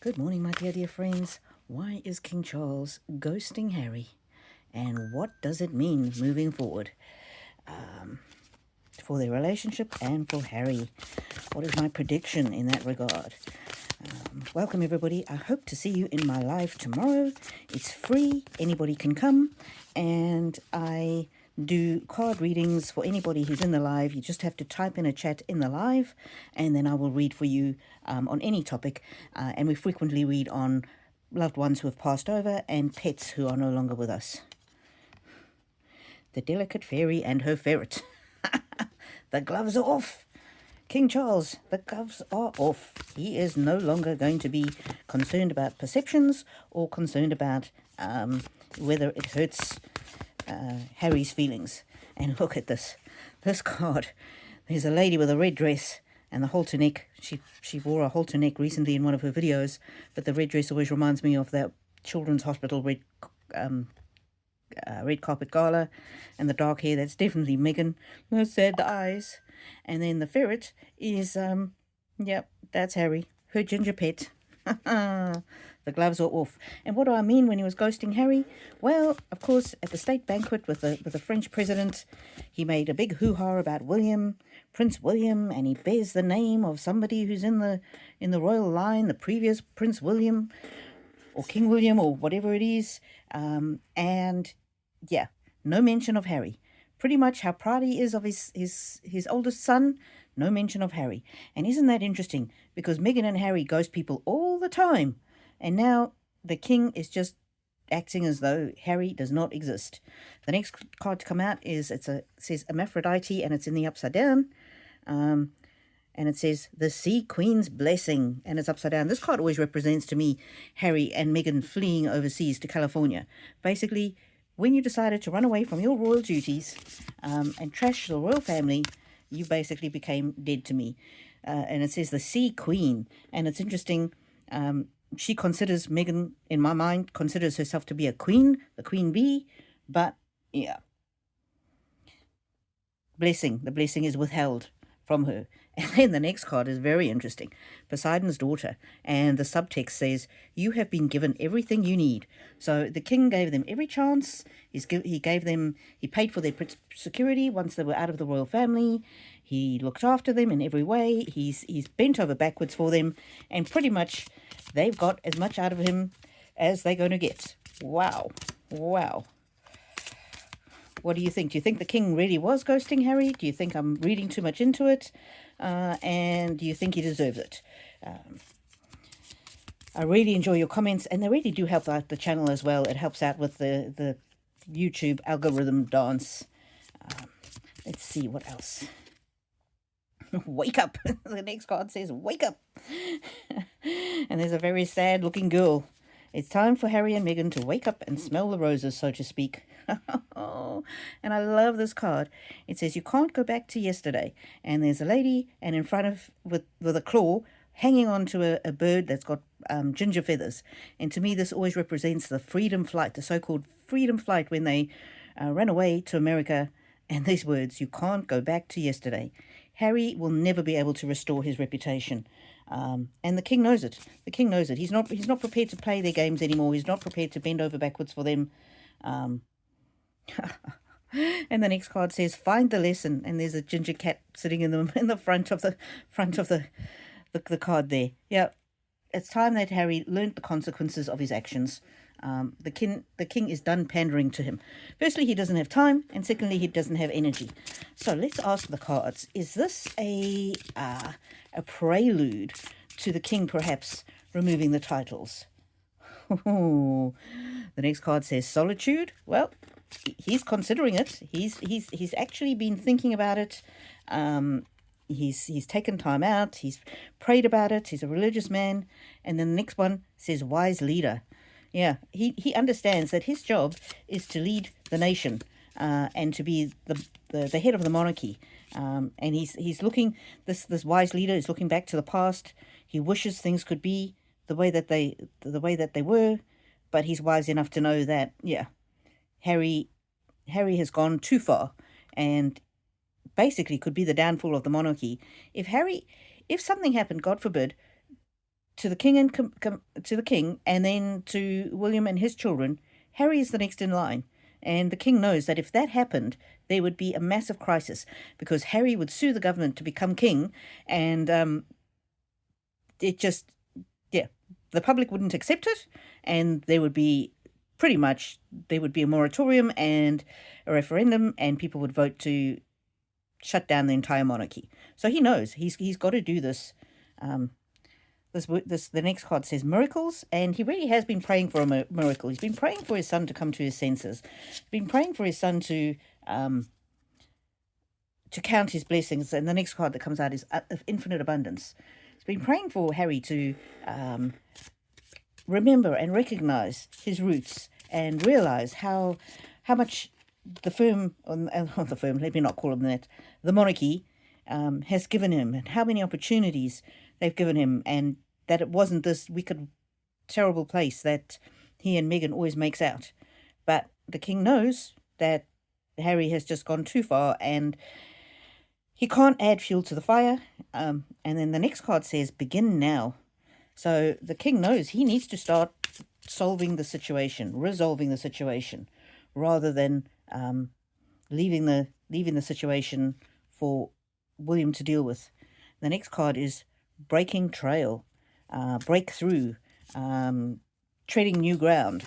Good morning, my dear friends. Why is King Charles ghosting Harry? And what does it mean moving forward for their relationship and for Harry? What is my prediction in that regard? Welcome, everybody. I hope to see you in my live tomorrow. It's free. Anybody can come. And I do card readings for anybody who's in the live. You just have to type in a chat in the live, and then I will read for you on any topic. And we frequently read on loved ones who have passed over and pets who are no longer with us. The delicate fairy and her ferret. The gloves are off. King Charles, the gloves are off. He is no longer going to be concerned about perceptions or concerned about whether it hurts Harry's feelings. And look at this card. There's a lady with a red dress and the halter neck. She wore a halter neck recently in one of her videos, but the red dress always reminds me of that children's hospital red carpet gala, and the dark hair, that's definitely Meghan. No sad eyes. And then the ferret is that's Harry, her ginger pet. The gloves are off. And what do I mean when he was ghosting Harry? Well, of course, at the state banquet with the French president, he made a big hoo-ha about Prince William, and he bears the name of somebody who's in the royal line, the previous Prince William, or King William, or whatever it is. And yeah, no mention of Harry. Pretty much how proud he is of his oldest son, no mention of Harry. And isn't that interesting? Because Meghan and Harry ghost people all the time. And now the king is just acting as though Harry does not exist. The next card to come out is, says Aphrodite, and it's in the upside down. And it says the Sea Queen's Blessing, and it's upside down. This card always represents to me Harry and Meghan fleeing overseas to California. Basically, when you decided to run away from your royal duties and trash the royal family, you basically became dead to me. And it says the Sea Queen, and it's interesting. She considers, Meghan, in my mind, considers herself to be a queen, the queen bee, but yeah. The blessing is withheld from her. And then the next card is very interesting. Poseidon's daughter. And the subtext says, you have been given everything you need. So the king gave them every chance. He paid for their security once they were out of the royal family. He looked after them in every way. He's bent over backwards for them. And pretty much they've got as much out of him as they're going to get. Wow. What do you think? Do you think the king really was ghosting Harry? Do you think I'm reading too much into it? And do you think he deserves it? I really enjoy your comments, and they really do help out the channel as well. It helps out with the YouTube algorithm dance. Let's see what else. Wake up. The next card says, wake up. And there's a very sad looking girl. It's time for Harry and Meghan to wake up and smell the roses, so to speak. And I love this card. It says, you can't go back to yesterday. And there's a lady, and in front of, with a claw, hanging on to a bird that's got ginger feathers. And to me, this always represents the freedom flight, the so-called freedom flight when they ran away to America. And these words, you can't go back to yesterday. Harry will never be able to restore his reputation. And the king knows it. The king knows it. He's not prepared to play their games anymore. He's not prepared to bend over backwards for them. And the next card says, find the lesson. And there's a ginger cat sitting in the front of the card there. Yeah, it's time that Harry learned the consequences of his actions. The king is done pandering to him. Firstly, he doesn't have time, and secondly, he doesn't have energy. So let's ask the cards: is this a prelude to the king perhaps removing the titles? The next card says solitude. Well, he's considering it. He's actually been thinking about it. He's taken time out. He's prayed about it. He's a religious man. And then the next one says wise leader. Yeah, he understands that his job is to lead the nation and to be the head of the monarchy. And he's looking, this wise leader is looking back to the past. He wishes things could be the way that they were, but he's wise enough to know that, yeah, Harry has gone too far and basically could be the downfall of the monarchy. If something happened, God forbid, to the king to the king, and then to William and his children. Harry is the next in line, and the king knows that if that happened, there would be a massive crisis because Harry would sue the government to become king, and it just, yeah, the public wouldn't accept it, and there would be pretty much there would be a moratorium and a referendum, and people would vote to shut down the entire monarchy. So he knows he's got to do this. The next card says miracles, and he really has been praying for a miracle. He's been praying for his son to come to his senses. He's been praying for his son to count his blessings. And the next card that comes out is of infinite abundance. He's been praying for Harry to remember and recognize his roots and realize how much the firm, the firm, let me not call him that, the monarchy has given him, and how many opportunities they've given him, and that it wasn't this wicked, terrible place that he and Meghan always makes out. But the king knows that Harry has just gone too far, and he can't add fuel to the fire. And then the next card says, begin now. So the king knows he needs to start solving the situation, resolving the situation, rather than leaving the situation for William to deal with. The next card is breaking trail, breakthrough, treading new ground.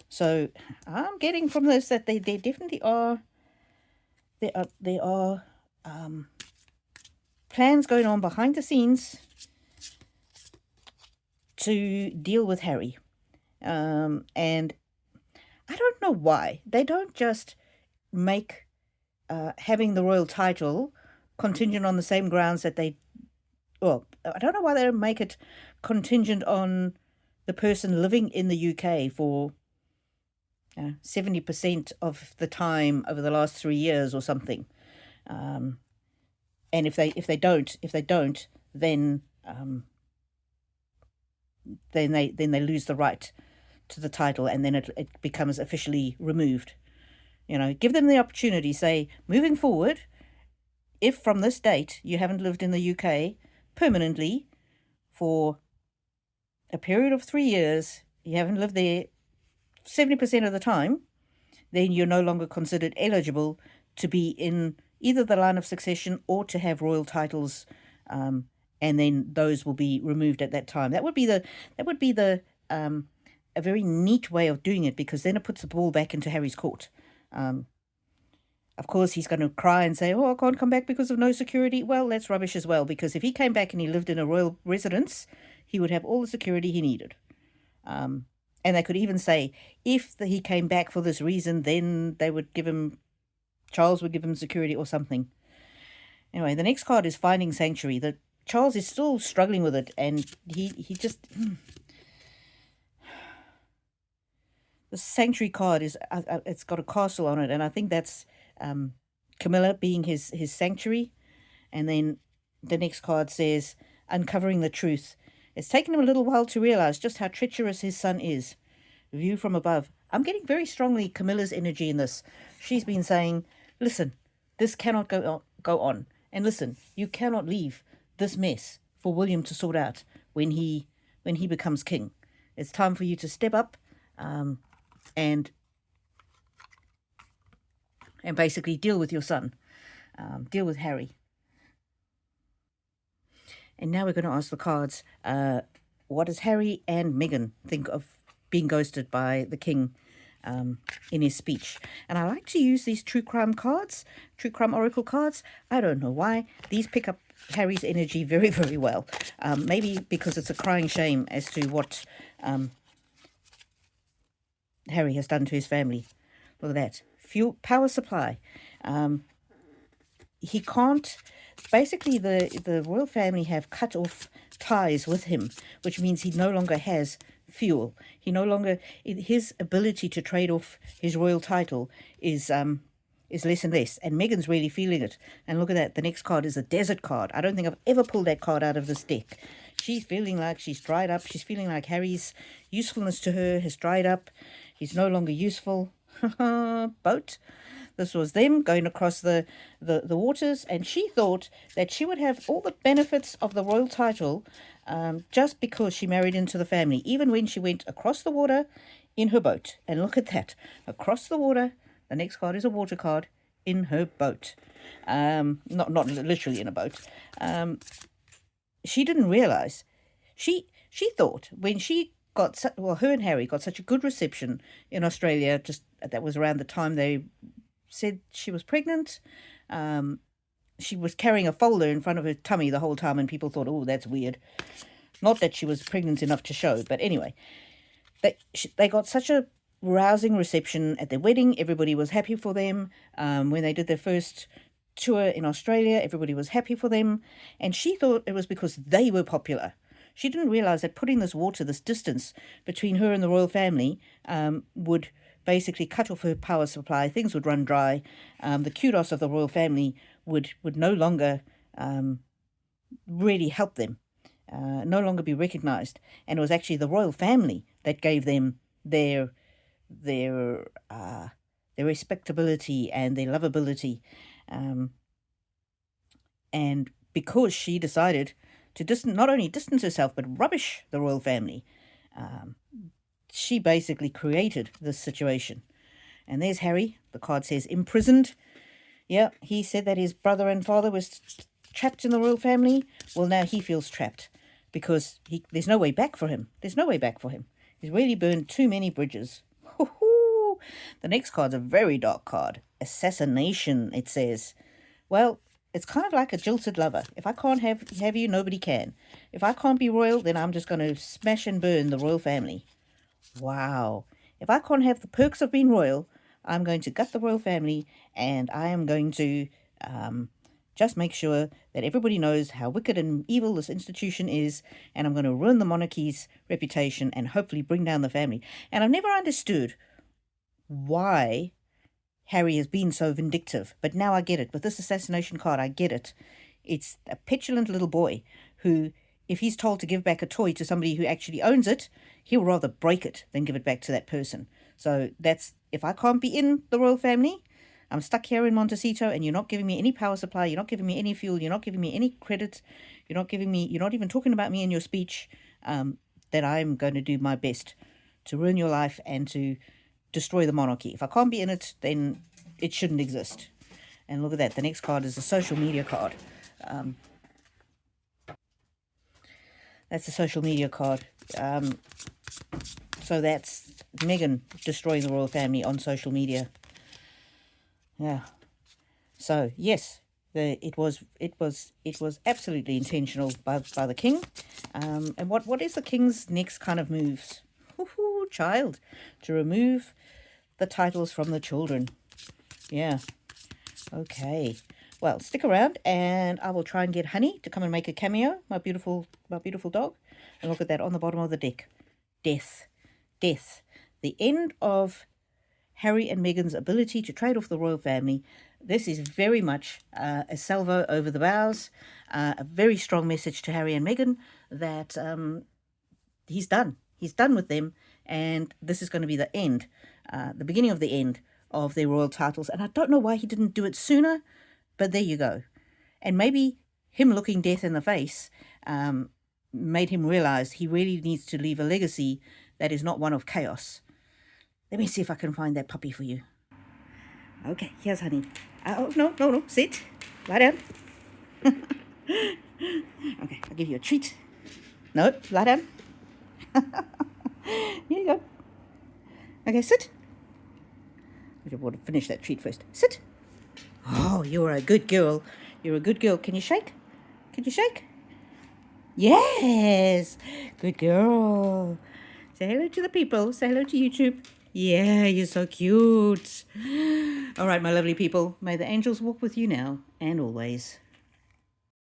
So I'm getting from this that they definitely are. There are plans going on behind the scenes to deal with Harry, and I don't know why they don't just make having the royal title contingent on the same grounds that they. Well, I don't know why they don't make it contingent on the person living in the UK for 70% of the time over the last 3 years or something. And if they don't, then they lose the right to the title, and then it becomes officially removed. Give them the opportunity. Say, moving forward, if from this date you haven't lived in the UK permanently for a period of 3 years, you haven't lived there 70% of the time, then you're no longer considered eligible to be in either the line of succession or to have royal titles, and then those will be removed at that time. That would be the a very neat way of doing it, because then it puts the ball back into Harry's court. Of course, he's going to cry and say, oh, I can't come back because of no security. Well, that's rubbish as well, because if he came back and he lived in a royal residence, he would have all the security he needed. And they could even say, if he came back for this reason, then Charles would give him security or something. Anyway, the next card is Finding Sanctuary. Charles is still struggling with it, and he just... The Sanctuary card it's got a castle on it, and I think that's Camilla being his sanctuary. And then the next card says Uncovering the Truth. It's taken him a little while to realize just how treacherous his son is. View from above. I'm getting very strongly Camilla's energy in this. She's been saying, listen, this cannot go on. And listen, you cannot leave this mess for William to sort out when he becomes king. It's time for you to step up and basically deal with your son, deal with Harry. And now we're going to ask the cards, what does Harry and Meghan think of being ghosted by the king in his speech? And I like to use these true crime cards, true crime oracle cards. I don't know why. These pick up Harry's energy very, very well. Maybe because it's a crying shame as to what Harry has done to his family. Look at that. Fuel, power supply. He can't... Basically, the royal family have cut off ties with him, which means he no longer has fuel. He no longer... His ability to trade off his royal title is less and less. And Meghan's really feeling it. And look at that. The next card is a desert card. I don't think I've ever pulled that card out of this deck. She's feeling like she's dried up. She's feeling like Harry's usefulness to her has dried up. He's no longer useful. Boat. This was them going across the waters, and she thought that she would have all the benefits of the royal title just because she married into the family, even when she went across the water in her boat. And look at that, across the water. The next card is a water card in her boat. Not literally in a boat. She didn't realize. She thought when she got her and Harry got such a good reception in Australia. Just that was around the time they said she was pregnant. She was carrying a folder in front of her tummy the whole time, and people thought, "Oh, that's weird." Not that she was pregnant enough to show, but anyway, they got such a rousing reception at their wedding. Everybody was happy for them. When they did their first tour in Australia, everybody was happy for them, and she thought it was because they were popular. She didn't realize that putting this water, this distance between her and the royal family, would basically cut off her power supply. Things would run dry. The kudos of the royal family would no longer really help them, no longer be recognized. And it was actually the royal family that gave them their respectability and their lovability. And because she decided to not only distance herself but rubbish the royal family, she basically created this situation. And there's Harry. The card says imprisoned. Yeah, he said that his brother and father was trapped in the royal family. Well, now he feels trapped because there's no way back for him. There's no way back for him. He's really burned too many bridges. The next card's a very dark card. Assassination, it says. Well, it's kind of like a jilted lover. If I can't have you, nobody can. If I can't be royal, then I'm just going to smash and burn the royal family. Wow. If I can't have the perks of being royal, I'm going to gut the royal family, and I am going to just make sure that everybody knows how wicked and evil this institution is, and I'm going to ruin the monarchy's reputation and hopefully bring down the family. And I've never understood why Harry has been so vindictive, but now I get it. With this assassination card, I get it. It's a petulant little boy who, if he's told to give back a toy to somebody who actually owns it, he'll rather break it than give it back to that person. So that's, if I can't be in the royal family, I'm stuck here in Montecito, and you're not giving me any power supply, you're not giving me any fuel, you're not giving me any credit, you're not even talking about me in your speech, that I'm going to do my best to ruin your life and to destroy the monarchy. If I can't be in it, then it shouldn't exist. And look at that. The next card is a social media card. That's a social media card. So that's Meghan destroying the royal family on social media. Yeah. So yes, it was absolutely intentional by the king. And what is the king's next kind of moves? Child, to remove the titles from the children. Yeah. Okay. Well, stick around, and I will try and get Honey to come and make a cameo. My beautiful dog. And look at that on the bottom of the deck. Death. The end of Harry and Meghan's ability to trade off the royal family. This is very much a salvo over the bows. A very strong message to Harry and Meghan that he's done. He's done with them, and this is going to be the end, the beginning of the end of their royal titles. And I don't know why he didn't do it sooner, but there you go. And maybe him looking death in the face made him realize he really needs to leave a legacy that is not one of chaos. Let me see if I can find that puppy for you. Okay, here's Honey. Oh, no, sit. Lie down. Okay, I'll give you a treat. No, lie down. Here you go. Okay, sit. I want to finish that treat first. Sit. Oh, you're a good girl. You're a good girl. Can you shake? Yes. Good girl. Say hello to the people. Say hello to YouTube. Yeah, you're so cute. All right, my lovely people. May the angels walk with you now and always.